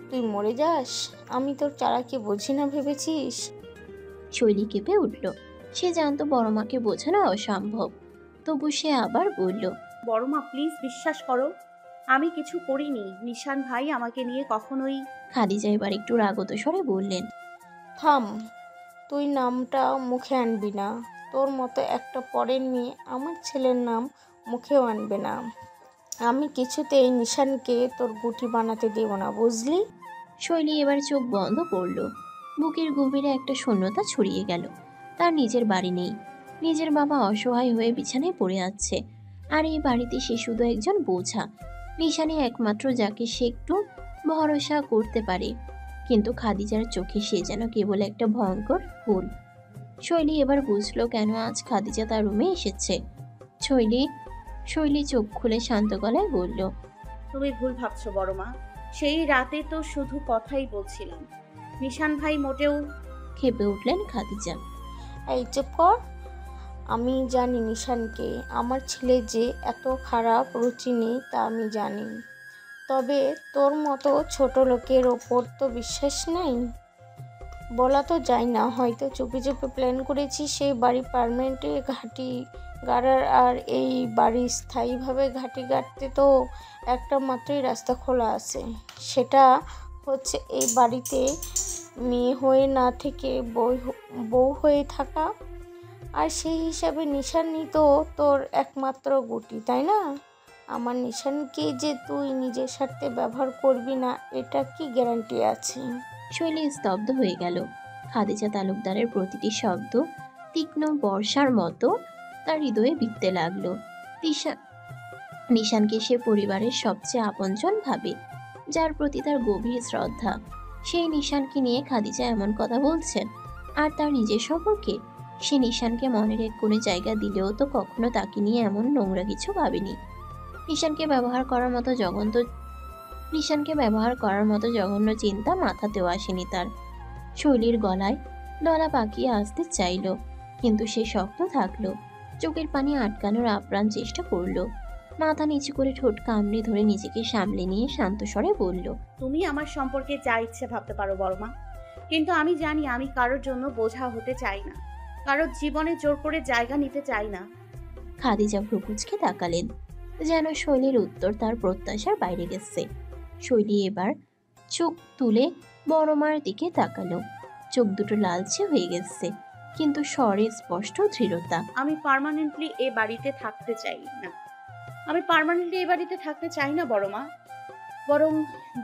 তুই মরে যাস? আমি তোর চালাকি বুঝি না ভেবেছিস? শৈলী কেঁপে উঠল। সে জানতো বড়মাকে বোঝানো অসম্ভব, তবু সে আবার বলল, বড় মা প্লিজ বিশ্বাস করো, আমি কিছু করিনি। নিশান ভাই আমাকে নিয়ে কখনোই। খাদিজা এবার একটু রাগত স্বরে বললেন, থাম, তুই নামটা মুখে আনবি না। তোর মতো একটা পরের মেয়ে আমার ছেলের নাম মুখেও আনবে না। আমি কিছুতেই নিশানকে তোর গুটি বানাতে দেব না, বুঝলি? শৈলী এবার চোখ বন্ধ করল। বুকের গভীরে একটা শূন্যতা ছড়িয়ে গেল। তার নিজের বাড়ি নেই, নিজের বাবা অসহায় হয়ে বিছানায় পড়ে আছে, আর এই বাড়িতে সে শুধু একজন বোঝা। নিশানে একমাত্র যাকে সে একটু ভরসা করতে পারে, কিন্তু খাদিজার চোখে সে যেন কেবল একটা ভয়ঙ্কর ভুল। শৈলী এবার বুঝলো কেন আজ খাদিজা তার রুমে এসেছে। শৈলী চোখ খুলে শান্ত গলায় বলল, তুমি ভুল ভাবছো বড় মা। সেই রাতে তো শুধু কথাই বলছিলাম। নিশান ভাই মোটেও। খেপে উঠলেন খাদিজা। এই চুপ কর। আমি জানি নিশানকে। আমার ছেলে যে এত খারাপ রুচি নেই তা আমি জানি, তবে তোর মতো ছোট লোকের ওপর তো বিশ্বাস নেই। বলা তো যায় না, হয়তো চুপি চুপি প্ল্যান করেছি সেই বাড়ি পার্মানেন্টে ঘাঁটি গাড়ার, আর এই বাড়ি স্থায়ীভাবে ঘাঁটি গাড়তে তো একটা মাত্রই রাস্তা খোলা আছে, সেটা হচ্ছে এই বাড়িতে মেয়ে হয়ে না থেকে বউ হয়ে থাকা। আর সেই হিসাবে নিশানই তো তোর একমাত্র গুটি, তাই না? আমার নিশানকে যে তুই নিজের স্বার্থে ব্যবহার করবি না, এটা কি গ্যারান্টি আছে? শৈলী স্তব্ধ হয়ে গেল। খাদিজা তালুকদারের প্রতিটি শব্দ তীক্ষ্ণ বর্ষার মতো তার হৃদয়ে বিঁধতে লাগলো। নিশানকে সে পরিবারের সবচেয়ে আপনজন ভাবে, যার প্রতি তার গভীর শ্রদ্ধা। সেই নিশানকে নিয়ে খাদিজা এমন কথা বলছেন, আর তার নিজের সম্পর্কে সে নিশানকে মনের এক কোণে জায়গা দিলেও তো কখনো তাকে নিয়ে এমন নোংরা কিছু ভাবেনি। নিশানকে ব্যবহার করার মতো জঘন্য চিন্তা মাথাতেও আসেনি তার। শৈলীর গলায় ডলা পাকিয়ে আসতে চাইল, কিন্তু সে শক্ত থাকলো। চোখের পানি আটকানোর আপ্রাণ চেষ্টা করলো। মাথা নিচু করে ঠোঁট কামড়ে ধরে নিজেকে সামলে নিয়ে শান্ত স্বরে বলল, তুমি আমার সম্পর্কে যা ইচ্ছে ভাবতে পারো বড় মা, কিন্তু আমি জানি আমি কারোর জন্য বোঝা হতে চাই না, কারোর জীবনে জোর করে জায়গা নিতে চাই না। খাদিজা ভ্রুকুচকে তাকালেন, যেন শৈলীর উত্তর তার প্রত্যাশার বাইরে গেছে। শৈলী এবার চোখ তুলে বড় মার দিকে তাকালো। চোখ দুটো লালচে হয়ে গেছে, কিন্তু স্বরে স্পষ্ট দৃঢ়তা। আমি পার্মানেন্টলি এ বাড়িতে থাকতে চাই না। আমি পার্মানেন্টলি এ বাড়িতে থাকতে চাই না বড় মা, বরং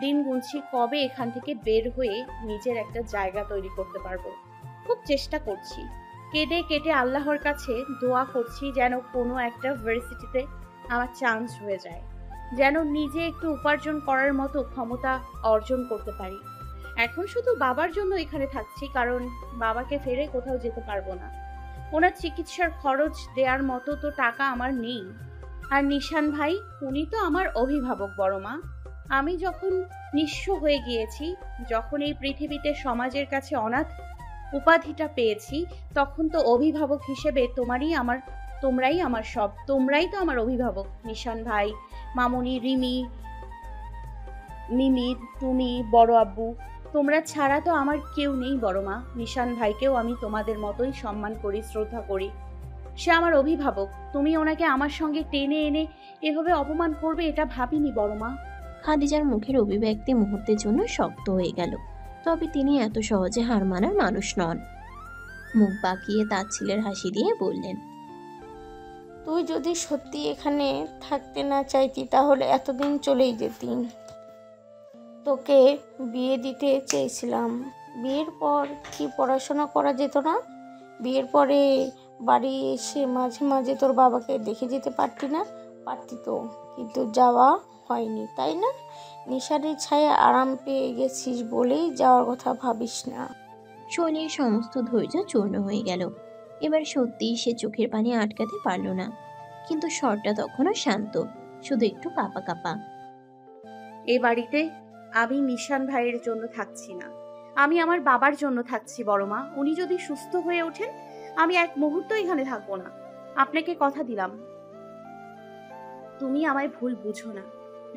দিন গুনছি কবে এখান থেকে বের হয়ে নিজের একটা জায়গা তৈরি করতে পারবো। খুব চেষ্টা করছি, কেটে কেটে আল্লাহর কাছে দোয়া করছি যেন কোনো একটা ভার্সিটিতে আমার চান্স হয়ে যায়, যেন নিজে একটু উপার্জন করার মতো ক্ষমতা অর্জন করতে পারি। এখন শুধু বাবার জন্য এখানে থাকছি, কারণ বাবাকে ফেলে কোথাও যেতে পারবো না। ওনার চিকিৎসার খরচ দেওয়ার মতো তো টাকা আমার নেই। আর নিশান ভাই, উনি তো আমার অভিভাবক বড় মা। আমি যখন নিঃস্ব হয়ে গিয়েছি, যখন এই পৃথিবীতে সমাজের কাছে অনাথ উপাধিটা পেয়েছি, তখন তো অভিভাবক হিসেবে তোমরাই আমার সব। তোমরাই তো আমার অভিভাবক। নিশান ভাই, মামুনি, রিমি, মিমি, তুমি, বড় আব্বু, তোমরা ছাড়া তো আমার কেউ নেই বড় মা। নিশান ভাইকেও আমি তোমাদের মতোই সম্মান করি, শ্রদ্ধা করি। সে আমার অভিভাবক। তুমি ওনাকে আমার সঙ্গে টেনে এনে এভাবে অপমান করবে এটা ভাবিনি বড় মা। খাদিজার মুখের অভিব্যক্তি মুহূর্তের জন্য শক্ত হয়ে গেল, তবে তিনি এত সহজে হার মানার মানুষ নন। মুখ বাঁকিয়ে তাচ্ছিলের হাসি দিয়ে বললেন, তুই যদি সত্যি এখানে থাকতে না চাইতি তাহলে এতদিন চলেই যেতি। তোকে বিয়ে দিতে চেয়েছিলাম। বিয়ের পর কি পড়াশোনা করা যেত না? বিয়ের পরে বাড়ি এসে মাঝে মাঝে তোর বাবাকে দেখে যেতে পারতি না? পারতি তো, কিন্তু যাওয়া হয়নি, তাই না? নিশানের ছায়া আরাম পেয়ে গেছিস বলেই যাওয়ার কথা ভাবিস না। শৈলীর সমস্ত ধৈর্য চূর্ণ হয়ে গেল। এবার সত্যিই সে চোখের পানি আটকাতে পারল না, কিন্তু স্বরটা তখনও শান্ত, শুধু একটু কাঁপা কাঁপা। এ বাড়িতে আমি নিশান ভাইয়ের জন্য থাকছি না, আমি আমার বাবার জন্য থাকছি বড় মা। উনি যদি সুস্থ হয়ে ওঠেন, আমি এক মুহূর্ত এখানে থাকবো না। আপনাকে কথা দিলাম। তুমি আমায় ভুল বুঝো না।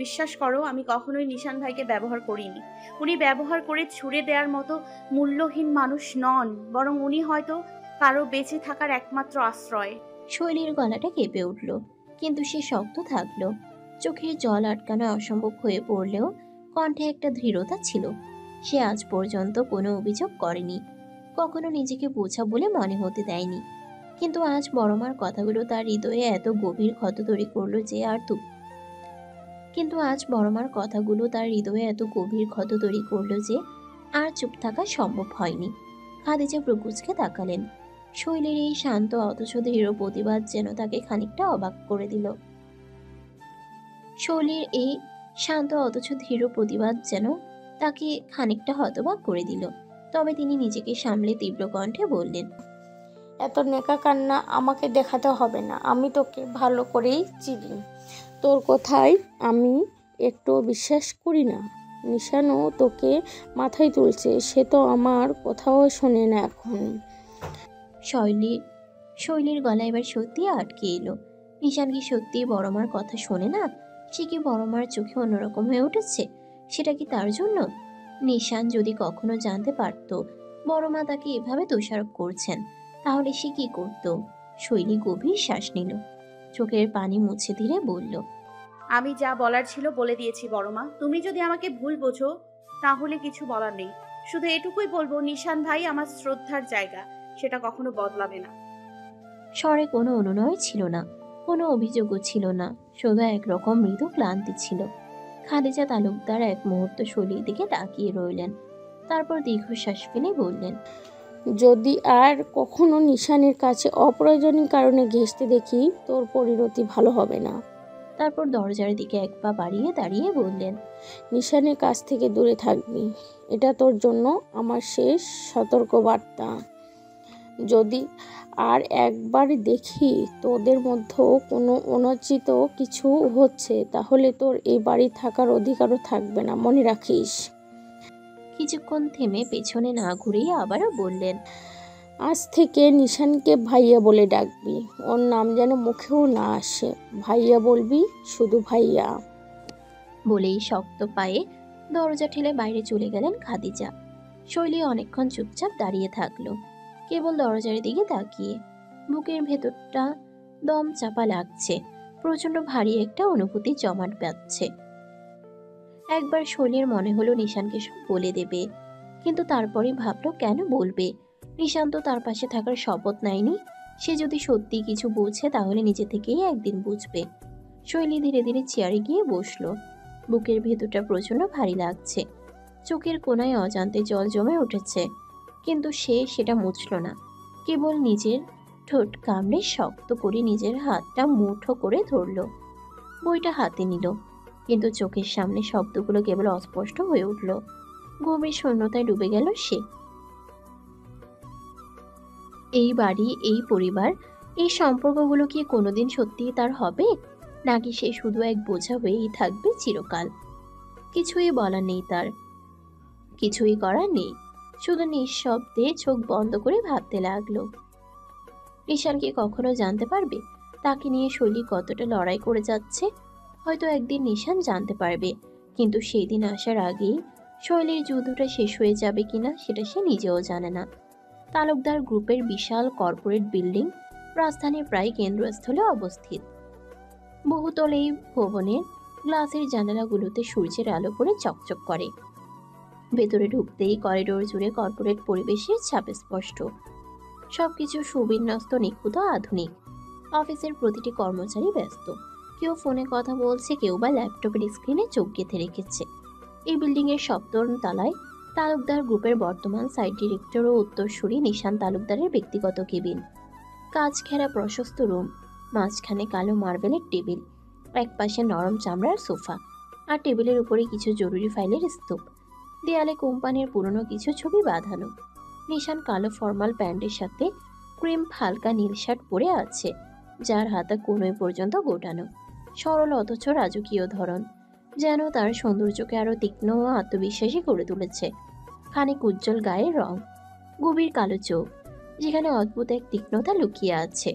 বিশ্বাস করো, আমি কখনোই নিশান ভাইকে ব্যবহার করিনি। উনি ব্যবহার করে ছুড়ে দেওয়ার মতো মূল্যহীন মানুষ নন, বরং উনি হয়তো কারো বেঁচে থাকার একমাত্র আশ্রয়। শৈলীর গলাটা কেঁপে উঠল, কিন্তু সে শক্ত থাকলো। চোখের জল আটকানো অসম্ভব হয়ে পড়লেও কণ্ঠে একটা দৃঢ়তা ছিল। সে আজ পর্যন্ত কোনো অভিযোগ করেনি, কখনো নিজেকে বোঝা বলে মনে হতে দেয়নি, কিন্তু আজ বড়মার কথাগুলো তার হৃদয়ে এত গভীর ক্ষত তৈরি করলো যে আর চুপ থাকা সম্ভব হয়নি। খাদিজা প্রকুচকে তাকালেন। শৈলীর এই শান্ত অথচ দৃঢ় প্রতিবাদ যেন তাকে খানিকটা অবাক করে দিল। হতবাক করে দিল। তবে তিনি নিজেকে সামলে তীব্র কণ্ঠে বললেন, এত নেকা কান্না আমাকে দেখাতে হবে না। আমি তোকে ভালো করেই চিনি। তোর কথায় আমি একটু বিশ্বাস করি না। নিশানও তোকে মাথায় তুলছে, সে তো আমার কথাও শোনে না এখন। শৈলীর গলা এবার সত্যি আটকে এলো। নিশান কি সত্যি বড়মার কথা শোনে না? সে কি বড়মার চোখে অন্যরকম হয়ে উঠেছে? সেটা কি তার জন্য? নিশান যদি কখনো জানতে পারত বড়মা তাকে এভাবে দোষারোপ করছেন, তাহলে সে কি করত? শৈলী গভীর শ্বাস নিল, চোখের পানি মুছে ধীরে বলল, আমি যা বলার ছিল বলে দিয়েছি বড় মা। তুমি যদি আমাকে ভুল বোঝো তাহলে কিছু বলার নেই। শুধু এটুকুই বলবো, নিশান ভাই আমার শ্রদ্ধার জায়গা, সেটা কখনো বদলাবে না। স্বরে কোনো অনুনয় ছিল না, কোনো অভিযোগও ছিল না, শুধু একরকম মৃদু ক্লান্তি ছিল। খাদিজা তালুকদার এক মুহূর্ত শৈলীর দিকে তাকিয়ে রইলেন, তারপর দীর্ঘশ্বাস ফেলে বললেন, যদি আর কখনো নিশানের কাছে অপ্রয়োজনীয় কারণে ঘেঁষতে দেখি, তোর পরিণতি ভালো হবে না। তারপর দরজার দিকে এক পা বাড়িয়ে দাঁড়িয়ে বললেন, নিশানের কাছ থেকে দূরে থাকবি। এটা তোর জন্য আমার শেষ সতর্কবার্তা। যদি আর একবার দেখি তোদের মধ্যেও কোনো অনুচিত কিছু হচ্ছে, তাহলে তোর এই বাড়ি থাকার অধিকারও থাকবে না, মনে রাখিস। কিছুক্ষণ থেমে পেছনে না ঘুরেই আবারও বললেন, আজ থেকে নিশানকে ভাইয়া বলে ডাকবি, ওর নাম যেন মুখেও না আসে। ভাইয়া বলবি, শুধু ভাইয়া। বলেই শক্ত পায়ে দরজা ঠেলে বাইরে চলে গেলেন খাদিজা। শৈলী অনেকক্ষণ চুপচাপ দাঁড়িয়ে থাকলো, কেবল দরজার দিকে তাকিয়ে। বুকের ভেতরটা দম চাপা লাগছে, প্রচন্ড ভারী একটা অনুভূতি জমাট বাঁধছে। একবার শৈলীর মনে হলো নিশানকে সব বলে দেবে, কিন্তু তারপরে ভাবলো কেন বলবে? নিশান তো তার পাশে থাকার শপথ নেয়নি। সে যদি সত্যি কিছু বোঝে তাহলে নিজে থেকেই একদিন বুঝবে। শৈলী ধীরে ধীরে চেয়ারে গিয়ে বসলো। বুকের ভেতরটা প্রচন্ড ভারী লাগছে, চোখের কোণায় অজান্তে জল জমে উঠেছে, কিন্তু সে সেটা মুছল না। কেবল নিজের ঠোঁট কামড়ে শক্ত করে নিজের হাতটা মুঠো করে ধরল। বইটা হাতে নিল, কিন্তু চোখের সামনে শব্দগুলো কেবল অস্পষ্ট হয়ে উঠল। গভীর শূন্যতায় ডুবে গেল সে। এই বাড়ি, এই পরিবার, এই সম্পর্কগুলো কি কোনোদিন সত্যিই তার হবে, নাকি সে শুধু এক বোঝা হয়েই থাকবে চিরকাল? কিছুই বলার নেই তার, কিছুই করার নেই, শুধু নিঃশব্দে চোখ বন্ধ করে ভাবতে লাগলো। নিশান কি কখনো জানতে পারবে তাকে নিয়ে শৈলী কতটা লড়াই করে যাচ্ছে? হয়তো একদিন নিশান জানতে পারবে, কিন্তু সেই দিন আসার আগেই শৈলীর যুদ্ধটা শেষ হয়ে যাবে কিনা সেটা সে নিজেও জানে না। তালুকদার গ্রুপের বিশাল কর্পোরেট বিল্ডিং রাজধানীর প্রায় কেন্দ্রস্থলে অবস্থিত। বহুতল এই ভবনের গ্লাসের জানালাগুলোতে সূর্যের আলো পড়ে চকচক করে। ভেতরে ঢুকতেই করিডোর জুড়ে কর্পোরেট পরিবেশের ছাপ স্পষ্ট। সবকিছু সুবিন্যস্ত, নিখুঁত, আধুনিক। অফিসের প্রতিটি কর্মচারী ব্যস্ত, কেউ ফোনে কথা বলছে, কেউ বা ল্যাপটপের স্ক্রিনে চোখ গেঁথে রেখেছে। এই বিল্ডিং এর সপ্তম তলায় তালুকদার গ্রুপের বর্তমান সাইট ডিরেক্টর ও উত্তরসূরি নিশান তালুকদারের ব্যক্তিগত কেবিন। কাঁচ ঘেরা প্রশস্ত রুম, মাঝখানে কালো মার্বেলের টেবিল, একপাশে নরম চামড়ার সোফা, আর টেবিলের উপরে কিছু জরুরি ফাইলের স্তূপ। দেয়ালে কোম্পানির পুরনো কিছু ছবি বাঁধানো। নিশান কালো ফর্মাল প্যান্টের সাথে ক্রিম হালকা নীল শার্ট পরে আছে, যার হাতা কোনোই পর্যন্ত গোটানো। সরল অথচ রাজকীয় ধরন, যেন তার সৌন্দর্যকে আরো তীক্ষ্ণ ও আত্মবিশ্বাসী করে তুলেছে। খানিক উজ্জ্বল গায়ের রং, গভীর কালো চোখ, যেখানে অদ্ভুত এক তীক্ষ্ণতা লুকিয়ে আছে।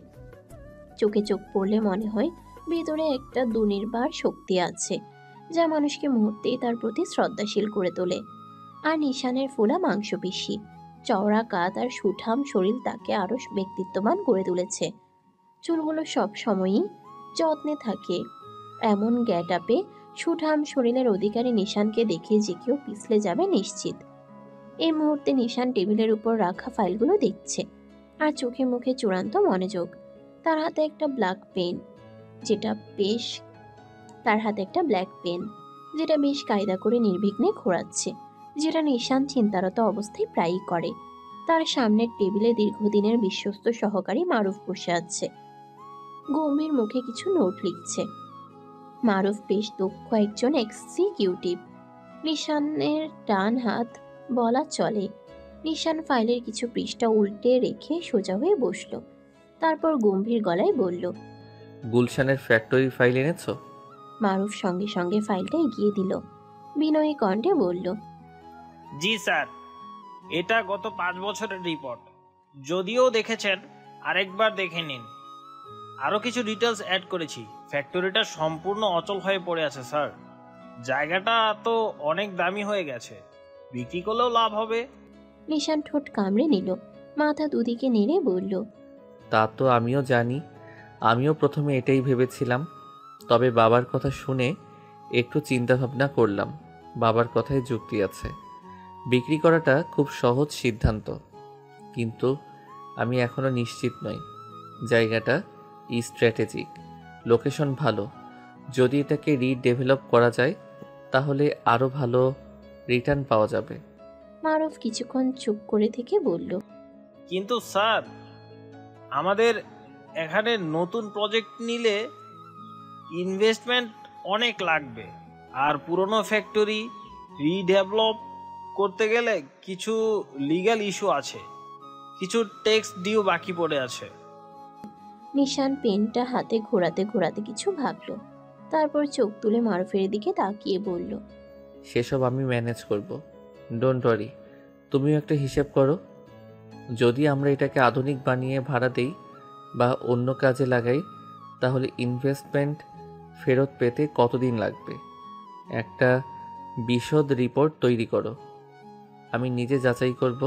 চোখে চোখ পড়লে মনে হয় ভেতরে একটা দুর্নির্বার শক্তি আছে, যা মানুষকে মুহূর্তেই তার প্রতি শ্রদ্ধাশীল করে তোলে। আর নিশানের ফোলা মাংসপেশি, চওড়া কাঁধ আর সুঠাম শরীর তাকে আরো ব্যক্তিত্ববান করে তুলেছে। চুলগুলো সব সময়ই যত্নে থাকে, এমন গ্যাট আপে সুঠাম শরীরের অধিকারী নিশানকে দেখে যে কেউ পিছলে যাবে নিশ্চিত। এই মুহূর্তে নিশান টেবিলের উপর রাখা ফাইলগুলো দেখছে, আর চোখে মুখে চূড়ান্ত মনোযোগ। তার হাতে একটা ব্ল্যাক পেন, যেটা বেশ কায়দা করে নির্বিঘ্নে ঘোরাচ্ছে, যেটা নিশান চিন্তারত অবস্থায় প্রায়ই করে। তার সামনের টেবিলে দীর্ঘদিনের বিশ্বস্ত সহকারী মারুফ বসে আছে, গম্ভীর মুখে কিছু নোট লিখছে। মারুফ বেশ দক্ষ একজন এক্সিকিউটিভ, নিশানের ডান হাত বলা চলে। নিশান ফাইলের কিছু পৃষ্ঠা উল্টে রেখে সোজা হয়ে বসল, তারপর গম্ভীর গলায় বলল, গুলশানের ফ্যাক্টরির ফাইল এনেছো? মারুফ সঙ্গে সঙ্গে ফাইলটা এগিয়ে দিল, বিনয়ী কণ্ঠে বলল, জি স্যার, এটা গত 5 বছরের রিপোর্ট। যদিও দেখেছেন, আরেকবার দেখে নিন। আরো কিছু ডিটেলস অ্যাড করেছি। ফ্যাক্টরিটা সম্পূর্ণ অচল হয়ে পড়ে আছে স্যার। জায়গাটা তো অনেক দামি হয়ে গেছে, বিক্রি করলেও লাভ হবে। নিশান ঠোঁট কামড়ে নিল, মাথা দুদিকে নেড়ে বলল, তা তো আমিও জানি, আমিও প্রথমে এটাই ভেবেছিলাম। তবে বাবার কথা শুনে একটু চিন্তা ভাবনা করলাম, বাবার কথায় যুক্তি আছে। বিক্রি করাটা খুব সহজ সিদ্ধান্ত, কিন্তু আমি এখনো নিশ্চিত নই। জায়গাটা স্ট্র্যাটেজিক, লোকেশন ভালো। যদি এটাকে রিডেভেলপ করা যায় তাহলে আরও ভালো রিটার্ন পাওয়া যাবে। মারুফ কিছুক্ষণ চুপ করে থেকে বলল, কিন্তু স্যার, আমাদের এখানে নতুন প্রজেক্ট নিলে ইনভেস্টমেন্ট অনেক লাগবে, আর পুরনো ফ্যাক্টরি রিডেভেলপ করতে গেলে কিছু লিগ্যাল ইস্যু আছে। কিছু টেক্সট ডিউ বাকি পড়ে আছে। নিশান পেনটা হাতে ঘোরাতে ঘোরাতে কিছু ভাবলো, তারপর চোখ তুলে মারুফের দিকে তাকিয়ে বলল, সেসব আমি ম্যানেজ করব, ডোন্ট ওয়ারি। তুমিও একটা হিসেব করো, যদি আমরা এটাকে আধুনিক বানিয়ে ভাড়া দেই বা অন্য কাজে লাগাই তাহলে ইনভেস্টমেন্ট ফেরত পেতে কতদিন লাগবে। একটা বিশদ রিপোর্ট তৈরি করো, আমি নিজে যাচাই করব